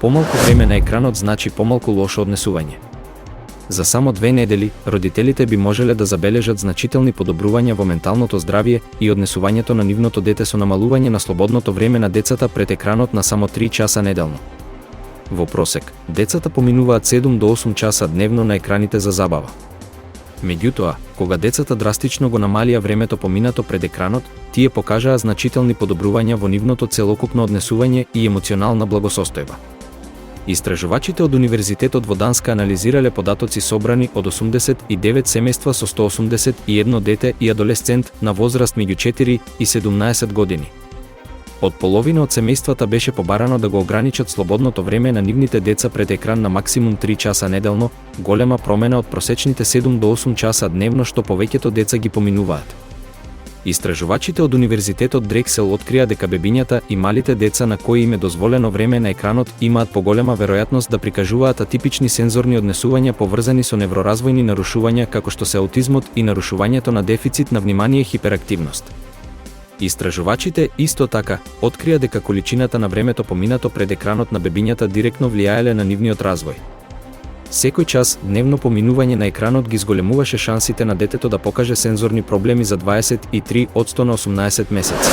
Помалку време на екранот значи помалку лошо однесување. За само 2 недели, родителите би можеле да забележат значителни подобрувања во менталното здравје и однесувањето на нивното дете со намалување на слободното време на децата пред екранот на само 3 часа неделно. Во просек, децата поминуваат 7 до 8 часа дневно на екраните за забава. Меѓутоа, кога децата драстично го намалија времето поминато пред екранот, тие покажаа значителни подобрувања во нивното целокупно однесување и емоционална благосостојба. Истражувачите од Универзитетот во Данска анализирале податоци собрани од 89 семејства со 181 дете и адолесцент на возраст меѓу 4 и 17 години. Од половина од семејствата беше побарано да го ограничат слободното време на нивните деца пред екран на максимум 3 часа неделно, голема промена од просечните 7 до 8 часа дневно што повеќето деца ги поминуваат. Истражувачите од Универзитетот Дрексел открија дека бебињата и малите деца на кои им е дозволено време на екранот имаат поголема веројатност да прикажуваат атипични сензорни однесувања поврзани со невроразвојни нарушувања како што се аутизмот и нарушувањето на дефицит на внимание и хиперактивност. Истражувачите исто така открија дека количината на времето поминато пред екранот на бебињата директно влијаеле на нивниот развој. Секој час дневно поминување на екранот ги зголемуваше шансите на детето да покаже сензорни проблеми за 23% на 18 месеци.